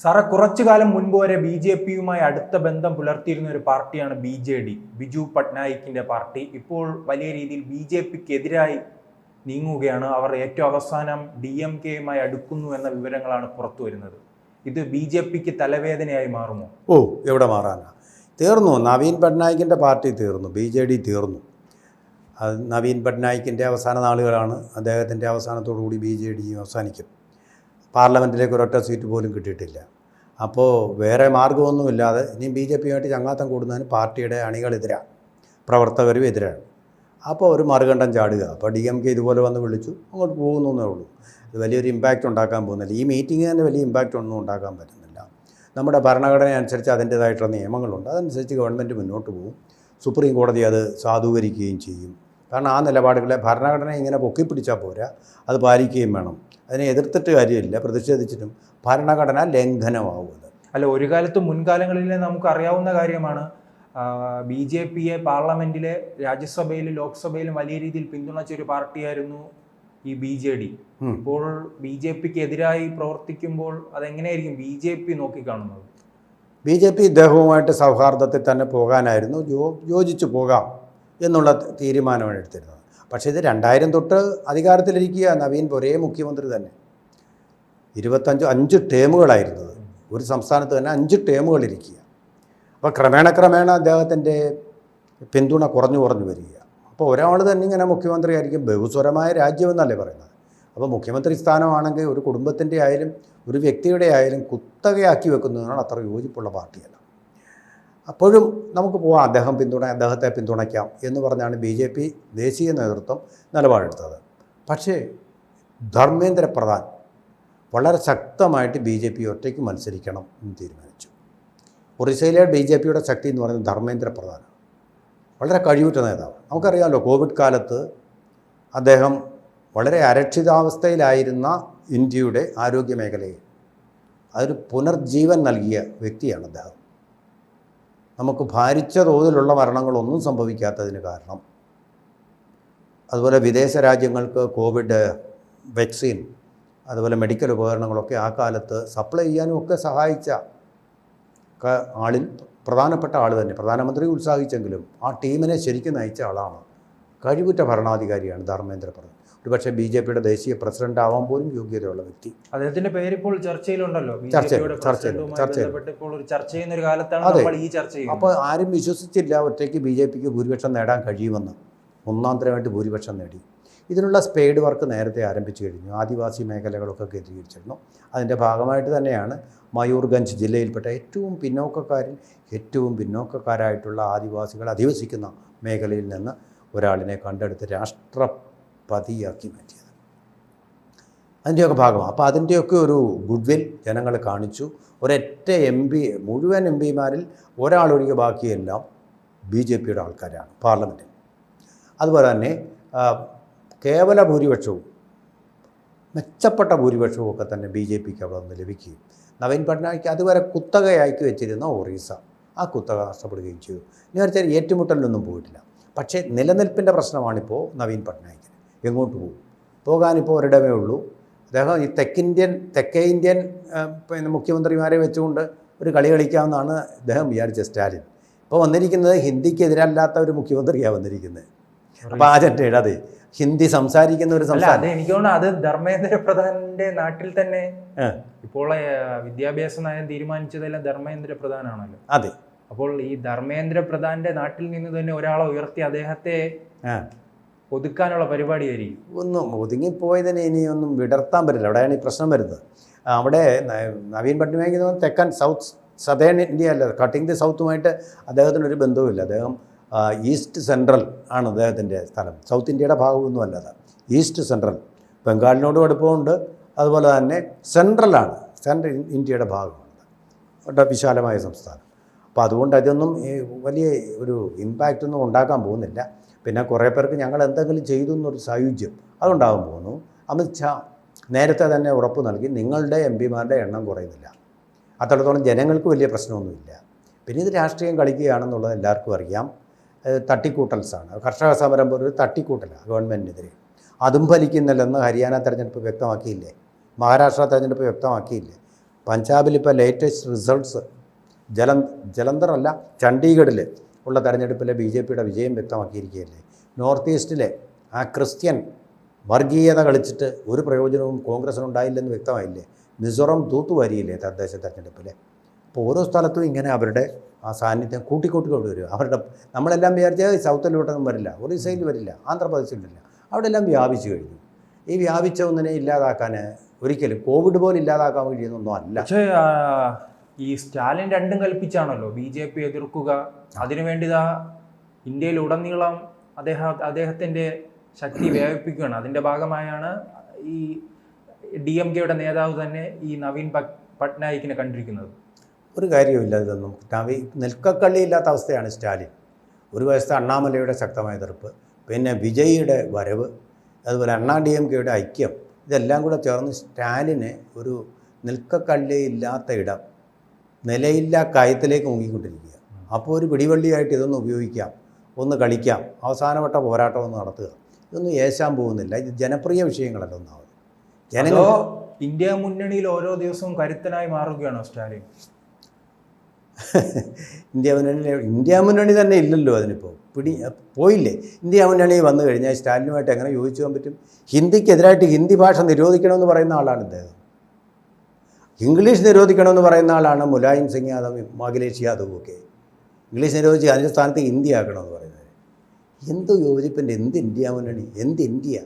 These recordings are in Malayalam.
സാറേ, കുറച്ചു കാലം മുൻപ് വരെ ബി ജെ പിയുമായി അടുത്ത ബന്ധം പുലർത്തിയിരുന്ന ഒരു പാർട്ടിയാണ് ബി ജെ ഡി, ബിജു പട്നായിക്കിന്റെ പാർട്ടി. ഇപ്പോൾ വലിയ രീതിയിൽ ബി ജെ പിക്ക് എതിരായി നീങ്ങുകയാണ്. അവർ ഏറ്റവും അവസാനം DMK-യുമായി അടുക്കുന്നു എന്ന വിവരങ്ങളാണ് പുറത്തു വരുന്നത്. ഇത് ബി ജെ പിക്ക് തലവേദനയായി മാറുമോ? എവിടെ മാറാനാ? തീർന്നു. നവീൻ പട്നായിക്കിൻ്റെ പാർട്ടി തീർന്നു, BJD തീർന്നു. നവീൻ പട്നായിക്കിൻ്റെ അവസാന നാളുകളാണ്. അദ്ദേഹത്തിൻ്റെ അവസാനത്തോടുകൂടി BJD അവസാനിക്കും. പാർലമെൻറ്റിലേക്ക് ഒരൊറ്റ സീറ്റ് പോലും കിട്ടിയിട്ടില്ല. അപ്പോൾ വേറെ മാർഗമൊന്നുമില്ലാതെ ഇനി BJP-യുമായിട്ട് ചങ്ങാത്തം കൂടുന്നതിന് പാർട്ടിയുടെ അണികളെതിരാണ്, പ്രവർത്തകരും എതിരാണ്. അപ്പോൾ ഒരു മറുകണ്ഠം ചാടുക. അപ്പോൾ DMK ഇതുപോലെ വന്ന് വിളിച്ചു, അങ്ങോട്ട് പോകുന്നേ ഉള്ളൂ. ഇത് വലിയൊരു ഇമ്പാക്റ്റ് ഉണ്ടാക്കാൻ പോകുന്നില്ല. ഈ മീറ്റിംഗ് തന്നെ വലിയ ഇമ്പാക്റ്റ് ഒന്നും ഉണ്ടാക്കാൻ പറ്റുന്നില്ല. നമ്മുടെ ഭരണഘടന അനുസരിച്ച് അതിൻ്റേതായിട്ടുള്ള നിയമങ്ങളുണ്ട്, അതനുസരിച്ച് ഗവൺമെൻറ് മുന്നോട്ട് പോകും. സുപ്രീം കോടതി അത് സാധൂകരിക്കുകയും ചെയ്യും. കാരണം ആ നിലപാടുകളെ ഭരണഘടന ഇങ്ങനെ പൊക്കിപ്പിടിച്ചാൽ പോരാ, അത് പാലിക്കുകയും വേണം. അതിനെ എതിർത്തിട്ട് കാര്യമില്ല, പ്രതിഷേധിച്ചിട്ടും ഭരണഘടന ലംഘനമാവുന്നത്. അല്ല, ഒരു കാലത്ത് മുൻകാലങ്ങളിലെ നമുക്ക് അറിയാവുന്ന കാര്യമാണ്, BJP-യെ പാർലമെന്റിലെ, രാജ്യസഭയിലും ലോക്സഭയിലും വലിയ രീതിയിൽ പിന്തുണച്ച ഒരു പാർട്ടിയായിരുന്നു ഈ BJD. ഇപ്പോൾ BJP-ക്ക് എതിരായി പ്രവർത്തിക്കുമ്പോൾ അതെങ്ങനെയായിരിക്കും BJP നോക്കിക്കാണുന്നത്? BJP ഇദ്ദേഹവുമായിട്ട് സൗഹാർദ്ദത്തിൽ തന്നെ പോകാനായിരുന്നു, യോജിച്ചു പോകാം എന്നുള്ള തീരുമാനമാണ് എടുത്തിരുന്നത്. പക്ഷേ ഇത് 2000 തൊട്ട് അധികാരത്തിലിരിക്കുക നവീൻ ഒരേ മുഖ്യമന്ത്രി തന്നെ. 5 ടേമുകളായിരുന്നത്. ഒരു സംസ്ഥാനത്ത് തന്നെ 5 ടേമുകളിരിക്കുക. അപ്പോൾ ക്രമേണ അദ്ദേഹത്തിൻ്റെ പിന്തുണ കുറഞ്ഞു വരിക. അപ്പോൾ ഒരാൾ തന്നെ ഇങ്ങനെ മുഖ്യമന്ത്രി ആയിരിക്കും. ബഹുസ്വരമായ രാജ്യമെന്നല്ലേ പറയുന്നത്. അപ്പോൾ മുഖ്യമന്ത്രി സ്ഥാനമാണെങ്കിൽ ഒരു കുടുംബത്തിൻ്റെ ആയാലും ഒരു വ്യക്തിയുടെ ആയാലും കുത്തകയാക്കി വെക്കുന്നതിനാണ് അത്ര യോജിപ്പുള്ള പാർട്ടിയല്ല. അപ്പോഴും നമുക്ക് പോകാം, അദ്ദേഹത്തെ പിന്തുണയ്ക്കാം എന്ന് പറഞ്ഞാണ് BJP ദേശീയ നേതൃത്വം നിലപാടെടുത്തത്. പക്ഷേ ധർമ്മേന്ദ്ര പ്രധാൻ വളരെ ശക്തമായിട്ട് BJP ഒറ്റയ്ക്ക് മത്സരിക്കണം എന്ന് തീരുമാനിച്ചു. ഒറീസയിലെ BJP-യുടെ ശക്തി എന്ന് പറയുന്നത് ധർമ്മേന്ദ്ര പ്രധാൻ, വളരെ കഴിവുറ്റ നേതാവ്. നമുക്കറിയാമല്ലോ, കോവിഡ് കാലത്ത് അദ്ദേഹം വളരെ അരക്ഷിതാവസ്ഥയിലായിരുന്ന ഇന്ത്യയുടെ ആരോഗ്യ മേഖലയെ അതൊരു പുനർജീവൻ നൽകിയ വ്യക്തിയാണ് അദ്ദേഹം. നമുക്ക് ഭാരിച്ച തോതിലുള്ള മരണങ്ങളൊന്നും സംഭവിക്കാത്തതിന് കാരണം, അതുപോലെ വിദേശ രാജ്യങ്ങൾക്ക് കോവിഡ് വാക്സിൻ, അതുപോലെ മെഡിക്കൽ ഉപകരണങ്ങളൊക്കെ ആ കാലത്ത് സപ്ലൈ ചെയ്യാനും ഒക്കെ സഹായിച്ച ആളിൽ പ്രധാനപ്പെട്ട ആൾ തന്നെ. പ്രധാനമന്ത്രി ഉത്സാഹിച്ചെങ്കിലും ആ ടീമിനെ ശരിക്കും നയിച്ച ആളാണ്. കഴിവുറ്റ ഭരണാധികാരിയാണ് ധർമ്മേന്ദ്ര പ്രധാൻ. ഒരുപക്ഷെ BJP-യുടെ ദേശീയ പ്രസിഡന്റ് ആവാൻ പോലും യോഗ്യതയുള്ള വ്യക്തി. അദ്ദേഹത്തിന്റെ പേരിപ്പോൾ ചർച്ചയിലുണ്ടല്ലോ. അപ്പോൾ ആരും വിശ്വസിച്ചില്ല ഒറ്റയ്ക്ക് BJP-ക്ക് ഭൂരിപക്ഷം നേടാൻ കഴിയുമെന്ന്. ഒന്നാന്തരമായിട്ട് ഭൂരിപക്ഷം നേടി. ഇതിനുള്ള സ്പെയ്ഡ് വർക്ക് നേരത്തെ ആരംഭിച്ചു കഴിഞ്ഞു. ആദിവാസി മേഖലകളൊക്കെ കേന്ദ്രീകരിച്ചിരുന്നു. അതിൻ്റെ ഭാഗമായിട്ട് തന്നെയാണ് മയൂർഗഞ്ച് ജില്ലയിൽപ്പെട്ട ഏറ്റവും പിന്നോക്കക്കാരായിട്ടുള്ള ആദിവാസികൾ അധിവസിക്കുന്ന മേഖലയിൽ നിന്ന് ഒരാളിനെ കണ്ടെടുത്ത് രാഷ്ട്രപതിയാക്കി മാറ്റിയത്. അതിൻ്റെയൊക്കെ ഭാഗമാണ്. അപ്പോൾ അതിൻ്റെയൊക്കെ ഒരു ഗുഡ്വിൽ ജനങ്ങൾ കാണിച്ചു. ഒരൊറ്റ മുഴുവൻ MP-മാരിൽ ഒരാളൊഴികെ ബാക്കിയെല്ലാം BJP-യുടെ ആൾക്കാരാണ് പാർലമെൻറ്റിൽ. അതുപോലെ തന്നെ കേവല ഭൂരിപക്ഷവും മെച്ചപ്പെട്ട ഭൂരിപക്ഷവും ഒക്കെ തന്നെ BJP-ക്ക് അവിടെ നിന്ന് ലഭിക്കുകയും നവീൻ പട്നായിക്ക് അതുവരെ കുത്തകയാക്കി വെച്ചിരുന്ന ഒറീസ ആ കുത്തക നഷ്ടപ്പെടുകയും ചെയ്തു. ഇനി വരച്ച ഏറ്റുമുട്ടലിനൊന്നും പോയിട്ടില്ല. പക്ഷേ നിലനിൽപ്പിൻ്റെ പ്രശ്നമാണിപ്പോൾ നവീൻ പട്നായിക്കിന്. എങ്ങോട്ട് പോകും? പോകാനിപ്പോൾ ഒരിടമേ ഉള്ളൂ. അദ്ദേഹം ഈ തെക്കേ ഇന്ത്യൻ മുഖ്യമന്ത്രിമാരെ വെച്ചുകൊണ്ട് ഒരു കളി കളിക്കാമെന്നാണ് അദ്ദേഹം വിചാരിച്ച സ്റ്റാലിൻ. ഇപ്പോൾ വന്നിരിക്കുന്നത് ഹിന്ദിക്കെതിരല്ലാത്ത ഒരു മുഖ്യമന്ത്രിയാണ് വന്നിരിക്കുന്നത്. അപ്പോൾ ആ ജനതയുടെ അതെ ഹിന്ദി സംസാരിക്കുന്ന ഒരു സംസ്ഥാനം. എനിക്ക് തോന്നുന്നു അത് ധർമ്മേന്ദ്ര പ്രധാന്റെ നാട്ടിൽ തന്നെ ഇപ്പോൾ വിദ്യാഭ്യാസ നയം തീരുമാനിച്ചതെല്ലാം ധർമ്മേന്ദ്ര പ്രധാനാണല്ലോ. അതെ. അപ്പോൾ ഈ ധർമ്മേന്ദ്ര പ്രധാന്റെ നാട്ടിൽ നിന്ന് തന്നെ ഒരാളെ ഉയർത്തി അദ്ദേഹത്തെ ഒതുക്കാനുള്ള പരിപാടിയായിരിക്കും. ഒന്നും ഒതുങ്ങിപ്പോയതിനെ ഇനിയൊന്നും വിടർത്താൻ പറ്റില്ല. അവിടെയാണ് ഈ പ്രശ്നം വരുന്നത്. അവിടെ നവീൻ പട്നായിക്ക് തെക്കൻ സദേൺ ഇന്ത്യ അല്ല, കട്ടിംഗ് ദി സൗത്തുമായിട്ട് അദ്ദേഹത്തിനൊരു ബന്ധവുമില്ല. അദ്ദേഹം ഈസ്റ്റ് സെൻട്രൽ ആണ് അദ്ദേഹത്തിൻ്റെ സ്ഥലം. സൗത്ത് ഇന്ത്യയുടെ ഭാഗമൊന്നും അല്ലാതെ ഈസ്റ്റ് സെൻട്രൽ. ബംഗാളിനോടും അടുപ്പമുണ്ട്. അതുപോലെ തന്നെ സെൻട്രലാണ്, സെൻട്രൽ ഇന്ത്യയുടെ ഭാഗമാണ്, വിശാലമായ സംസ്ഥാനം. അപ്പോൾ അതുകൊണ്ട് അതൊന്നും വലിയ ഒരു ഇമ്പാക്റ്റ് ഒന്നും ഉണ്ടാക്കാൻ പോകുന്നില്ല. പിന്നെ കുറേ പേർക്ക് ഞങ്ങൾ എന്തെങ്കിലും ചെയ്തു എന്നൊരു സായുജ്യം അതുണ്ടാകാൻ പോകുന്നു. അമിത് ഷാ നേരത്തെ തന്നെ ഉറപ്പ് നൽകി നിങ്ങളുടെ MP-മാരുടെ എണ്ണം കുറയുന്നില്ല. അത്രത്തോളം ജനങ്ങൾക്ക് വലിയ പ്രശ്നമൊന്നുമില്ല. പിന്നെ ഇത് രാഷ്ട്രീയം കളിക്കുകയാണെന്നുള്ളത് എല്ലാവർക്കും അറിയാം. തട്ടിക്കൂട്ടൽസാണ്. കർഷക സമരം പോലൊരു തട്ടിക്കൂട്ടലാണ് ഗവൺമെൻറ്റിനെതിരെ. അതും ഫലിക്കുന്നില്ലെന്ന് ഹരിയാന തെരഞ്ഞെടുപ്പ് വ്യക്തമാക്കിയില്ലേ, മഹാരാഷ്ട്ര തെരഞ്ഞെടുപ്പ് വ്യക്തമാക്കിയില്ലേ. പഞ്ചാബിൽ ഇപ്പോൾ ലേറ്റസ്റ്റ് റിസൾട്ട്സ് ജലന്ധർ അല്ല ചണ്ഡീഗഡിൽ ഉള്ള തെരഞ്ഞെടുപ്പിലെ BJPയുടെ വിജയം വ്യക്തമാക്കിയിരിക്കുകയല്ലേ. നോർത്ത് ഈസ്റ്റിലെ ആ ക്രിസ്ത്യൻ വർഗീയത കളിച്ചിട്ട് ഒരു പ്രയോജനവും കോൺഗ്രസിനുണ്ടായില്ലെന്ന് വ്യക്തമായില്ലേ. മിസോറം തൂത്തുവാരിയില്ലേ തദ്ദേശ തെരഞ്ഞെടുപ്പിൽ. അപ്പോൾ ഓരോ സ്ഥലത്തും ഇങ്ങനെ അവരുടെ ആ സാന്നിധ്യം കൂട്ടിക്കൂട്ടി വരും. അവരുടെ നമ്മളെല്ലാം വിചാരിച്ചാൽ സൗത്തിലോട്ടൊന്നും വരില്ല, ഒറീസയിൽ വരില്ല, ആന്ധ്രാപ്രദേശിലില്ല, അവിടെ എല്ലാം വ്യാപിച്ചു കഴിഞ്ഞു. ഈ വ്യാപിച്ച ഒന്നിനെ ഇല്ലാതാക്കാൻ ഒരിക്കലും കോവിഡ് പോലും ഇല്ലാതാക്കാൻ കഴിയുന്നൊന്നും അല്ല. പക്ഷേ ഈ സ്റ്റാലിൻ രണ്ടും കൽപ്പിച്ചാണല്ലോ BJP എതിർക്കുക. അതിനുവേണ്ടി ഇന്ത്യയിൽ ഉടനീളം അദ്ദേഹത്തിൻ്റെ ശക്തി വ്യാപിപ്പിക്കുകയാണ്. അതിൻ്റെ ഭാഗമായാണ് ഈ DMKയുടെ നേതാവ് തന്നെ ഈ നവീൻ പട്നായിക്കിനെ കണ്ടിരിക്കുന്നത്. ഒരു കാര്യമില്ല ഇതൊന്നും. നിൽക്കക്കള്ളിയില്ലാത്ത അവസ്ഥയാണ് സ്റ്റാലിൻ. ഒരു വശത്ത് അണ്ണാമലയുടെ ശക്തമായ എതിർപ്പ്, പിന്നെ വിജയിയുടെ വരവ്, അതുപോലെ DMKയുടെ ഐക്യം, ഇതെല്ലാം കൂടെ ചേർന്ന് സ്റ്റാലിന് ഒരു നിൽക്കക്കള്ളിയില്ലാത്ത ഇടം, നിലയില്ല കയത്തിലേക്ക് മുങ്ങിക്കൊണ്ടിരിക്കുക. അപ്പോൾ ഒരു പിടിവള്ളിയായിട്ട് ഇതൊന്ന് ഉപയോഗിക്കാം, ഒന്ന് കളിക്കാം, അവസാനവട്ട പോരാട്ടം ഒന്ന് നടത്തുക. ഇതൊന്നും ഏശാൻ പോകുന്നില്ല. ഇത് ജനപ്രിയ വിഷയങ്ങളല്ല ഒന്നാമത്. ജനങ്ങൾ ഇന്ത്യ മുന്നണിയിൽ ഓരോ ദിവസവും കരുത്തനായി മാറുകയാണോ സ്റ്റാലിൻ? ഇന്ത്യ മുന്നണി തന്നെ ഇല്ലല്ലോ. അതിനിപ്പോൾ പോയില്ലേ. ഇന്ത്യ മുന്നണി വന്നു കഴിഞ്ഞാൽ സ്റ്റാലിനുമായിട്ട് എങ്ങനെ യോജിച്ചു പോകാൻ പറ്റും? ഹിന്ദിക്കെതിരായിട്ട് ഹിന്ദി ഭാഷ നിരോധിക്കണമെന്ന് പറയുന്ന ആളാണ് ഇദ്ദേഹം. ഇംഗ്ലീഷ് നിരോധിക്കണമെന്ന് പറയുന്ന ആളാണ് മുലായം സിംഗ് യാദവ്, അഖിലേഷ് യാദവും ഒക്കെ. ഇംഗ്ലീഷ് നിരോധിച്ച് അതിൻ്റെ സ്ഥാനത്ത് ഹിന്ദി ആക്കണമെന്ന് പറയുന്നത് എന്ത് യോജിപ്പിൻ്റെ, എന്ത് ഇന്ത്യ മുന്നണി, എന്ത് ഇന്ത്യ?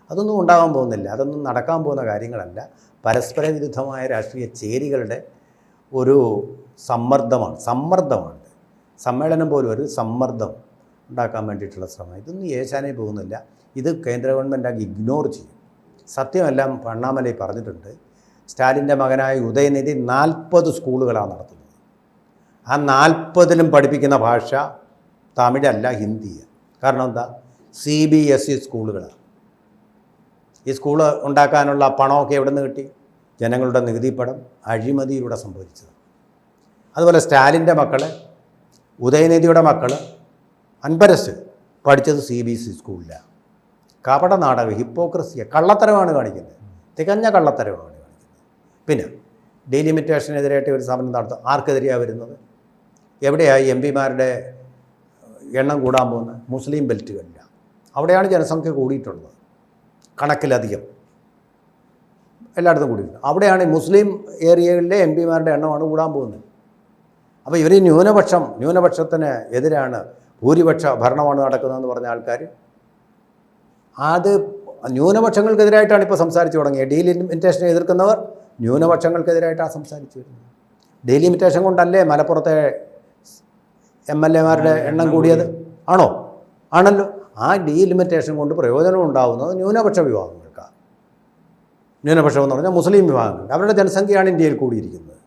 അതൊന്നും ഉണ്ടാകാൻ പോകുന്നില്ല. അതൊന്നും നടക്കാൻ പോകുന്ന കാര്യങ്ങളല്ല. പരസ്പര വിരുദ്ധമായ രാഷ്ട്രീയ ചേരികളുടെ ഒരു സമ്മർദ്ദമാണ്. സമ്മേളനം പോലും ഒരു സമ്മർദ്ദം ഉണ്ടാക്കാൻ വേണ്ടിയിട്ടുള്ള ശ്രമം. ഇതൊന്നും ഏശാനേ പോകുന്നില്ല. ഇത് കേന്ദ്ര ഗവൺമെൻറ് ഇഗ്നോർ ചെയ്യും. സത്യമെല്ലാം അണ്ണാമലൈ പറഞ്ഞിട്ടുണ്ട്. സ്റ്റാലിൻ്റെ മകനായ ഉദയനിധി 40 സ്കൂളുകളാണ് നടത്തുന്നത്. ആ 40ലും പഠിപ്പിക്കുന്ന ഭാഷ തമിഴല്ല, ഹിന്ദിയാണ്. കാരണം എന്താ? CBSE സ്കൂളുകളാണ്. ഈ സ്കൂള് ഉണ്ടാക്കാനുള്ള പണമൊക്കെ എവിടെ നിന്ന് കിട്ടി? ജനങ്ങളുടെ നികുതിപ്പണം അഴിമതിയിലൂടെ സംഭവിച്ചത്. അതുപോലെ സ്റ്റാലിൻ്റെ മക്കൾ, ഉദയനിധിയുടെ മക്കൾ അൻപരസ് പഠിച്ചത് CBSE സ്കൂളിലാണ്. കപട നാടകം, ഹിപ്പോക്രസിയ, കള്ളത്തരമാണ് കാണിക്കുന്നത്. തികഞ്ഞ കള്ളത്തരമാണ് കാണിക്കുന്നത്. പിന്നെ ഡീലിമിറ്റേഷനെതിരായിട്ട് ഒരു സമരം നടത്തും. ആർക്കെതിരെയാണ് വരുന്നത്? എവിടെയായി MP-മാരുടെ എണ്ണം കൂടാൻ പോകുന്നത്? മുസ്ലിം ബെൽറ്റുകളിലാണ്. അവിടെയാണ് ജനസംഖ്യ കൂടിയിട്ടുള്ളത്, കണക്കിലധികം എല്ലായിടത്തും കൂടിയിട്ടുണ്ട്. അവിടെയാണ് മുസ്ലിം ഏരിയകളിലെ MP-മാരുടെ എണ്ണമാണ് കൂടാൻ പോകുന്നത്. അപ്പോൾ ഇവർ ന്യൂനപക്ഷത്തിന് എതിരാണ്, ഭൂരിപക്ഷ ഭരണമാണ് നടക്കുന്നതെന്ന് പറഞ്ഞ ആൾക്കാർ അത് ന്യൂനപക്ഷങ്ങൾക്കെതിരായിട്ടാണ് ഇപ്പോൾ സംസാരിച്ചു തുടങ്ങിയത്. ഡീലിമിറ്റേഷനെ എതിർക്കുന്നവർ ന്യൂനപക്ഷങ്ങൾക്കെതിരായിട്ടാണ് സംസാരിച്ചു വരുന്നത്. ഡീലിമിറ്റേഷൻ കൊണ്ടല്ലേ മലപ്പുറത്തെ MLA-മാരുടെ എണ്ണം കൂടിയത്? ആണല്ലോ. ആ ഡീലിമിറ്റേഷൻ കൊണ്ട് പ്രയോജനം ഉണ്ടാകുന്നത് ന്യൂനപക്ഷ വിഭാഗങ്ങൾക്കാണ്. ന്യൂനപക്ഷം എന്ന് പറഞ്ഞാൽ മുസ്ലിം വിഭാഗങ്ങൾക്ക്. അവരുടെ ജനസംഖ്യയാണ് ഇന്ത്യയിൽ കൂടിയിരിക്കുന്നത്.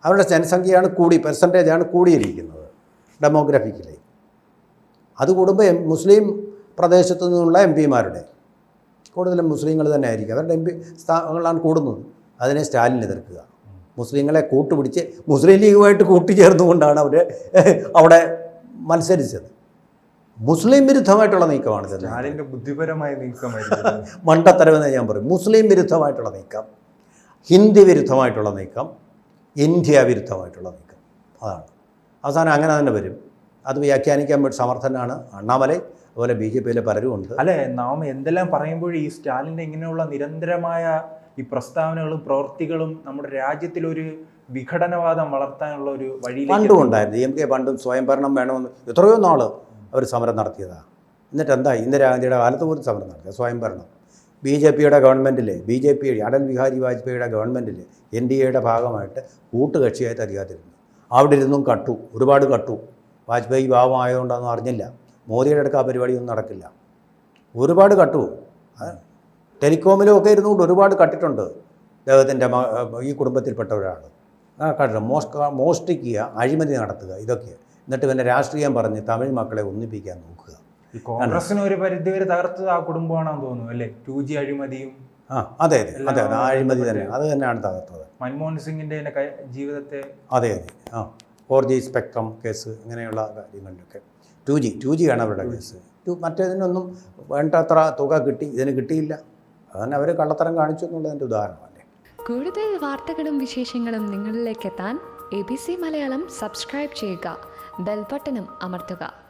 അവരുടെ ജനസംഖ്യയാണ് പെർസെൻറ്റേജാണ് കൂടിയിരിക്കുന്നത് ഡെമോഗ്രഫിക്കലി. അത് കൂടുമ്പോൾ മുസ്ലിം പ്രദേശത്തു നിന്നുള്ള MP-മാരുടെ കൂടുതലും മുസ്ലിങ്ങൾ തന്നെ ആയിരിക്കും. അവരുടെ MP സ്ഥാനങ്ങളാണ് കൂടുന്നത്. അതിനെ സ്റ്റാലിൻ എതിർക്കുക. മുസ്ലിങ്ങളെ കൂട്ടുപിടിച്ച് മുസ്ലിം ലീഗുമായിട്ട് കൂട്ടിച്ചേർന്നുകൊണ്ടാണ് അവർ അവിടെ മത്സരിച്ചത്. മുസ്ലിം വിരുദ്ധമായിട്ടുള്ള നീക്കമാണ് സ്റ്റാലിൻ്റെ ബുദ്ധിപരമായ നീക്കമായിരുന്നു. മണ്ടത്തരമെന്ന് ഞാൻ പറയും. മുസ്ലിം വിരുദ്ധമായിട്ടുള്ള നീക്കം, ഹിന്ദി വിരുദ്ധമായിട്ടുള്ള നീക്കം, ഇന്ത്യ വിരുദ്ധമായിട്ടുള്ള നീക്കം. അതാണ് അവസാനം അങ്ങനെ തന്നെ വരും. അത് വ്യാഖ്യാനിക്കാൻ വേണ്ടി സമർത്ഥനാണ് അണ്ണാമലൈ. അതുപോലെ BJPയിലെ പലരും ഉണ്ട്. അല്ലേ, നാം എന്തെല്ലാം പറയുമ്പോൾ ഈ സ്റ്റാലിൻ്റെ ഇങ്ങനെയുള്ള നിരന്തരമായ ഈ പ്രസ്താവനകളും പ്രവൃത്തികളും നമ്മുടെ രാജ്യത്തിലൊരു വിഘടനവാദം വളർത്താനുള്ള ഒരു വഴി പണ്ടും ഉണ്ടായിരുന്നു. DMK പണ്ടും സ്വയംഭരണം വേണമെന്ന് എത്രയോ നാൾ അവർ സമരം നടത്തിയതാണ്. എന്നിട്ട് എന്തായി? ഇന്ദിരാഗാന്ധിയുടെ കാലത്ത് പോലും സമരം നടത്തിയത് സ്വയംഭരണം. BJPയുടെ ഗവൺമെൻറ്റിൽ, അടൽ ബിഹാരി വാജ്പേയിയുടെ ഗവൺമെൻറ്റിൽ NDAയുടെ ഭാഗമായിട്ട് കൂട്ടുകക്ഷിയായിട്ട് അധികാരത്തിരുന്നു. അവിടെ ഇരുന്നും ഒരുപാട് കട്ടു. വാജ്പേയി ഭാവമായതുകൊണ്ടൊന്നും അറിഞ്ഞില്ല. മോദിയുടെ അടുക്ക ആ പരിപാടിയൊന്നും നടക്കില്ല. ഒരുപാട് കട്ടു. ടെലികോമിലും ഒക്കെ ഇരുന്നുകൊണ്ട് ഒരുപാട് കട്ടിട്ടുണ്ട്. അദ്ദേഹത്തിൻ്റെ ഈ കുടുംബത്തിൽപ്പെട്ട ഒരാൾ മോഷ്ടിക്കുക, അഴിമതി നടത്തുക, ഇതൊക്കെ. എന്നിട്ട് പിന്നെ രാഷ്ട്രീയം പറഞ്ഞ് തമിഴ് മക്കളെ ഒന്നിപ്പിക്കാൻ നോക്കുക. കോൺഗ്രസിന് ഒരു പരിധിവരെ തകർത്തത് ആ കുടുംബമാണെന്ന് തോന്നുന്നു അല്ലേ? 2G അഴിമതിയും. അതെ ആ അഴിമതി തന്നെ, അത് തന്നെയാണ് തകർത്തത്. മൻമോഹൻ സിംഗിൻ്റെ ജീവിതത്തെ. അതെ 4G സ്പെക്ട്രം കേസ്, ഇങ്ങനെയുള്ള കാര്യങ്ങളിലൊക്കെ 2G ആണ് അവരുടെ കേസ്. മറ്റേതിനൊന്നും വേണ്ടത്ര തുക കിട്ടി, ഇതിന് കിട്ടിയില്ല. അതന്നെ അവർ കള്ളത്തരം കാണിച്ചു എന്നുള്ളതിൻ്റെ ഉദാഹരണമല്ലേ. കൂടുതൽ വാർത്തകളും വിശേഷങ്ങളും നിങ്ങളിലേക്ക് എത്താൻ ABC മലയാളം സബ്സ്ക്രൈബ് ചെയ്യുക, ബെൽബട്ടനും അമർത്തുക.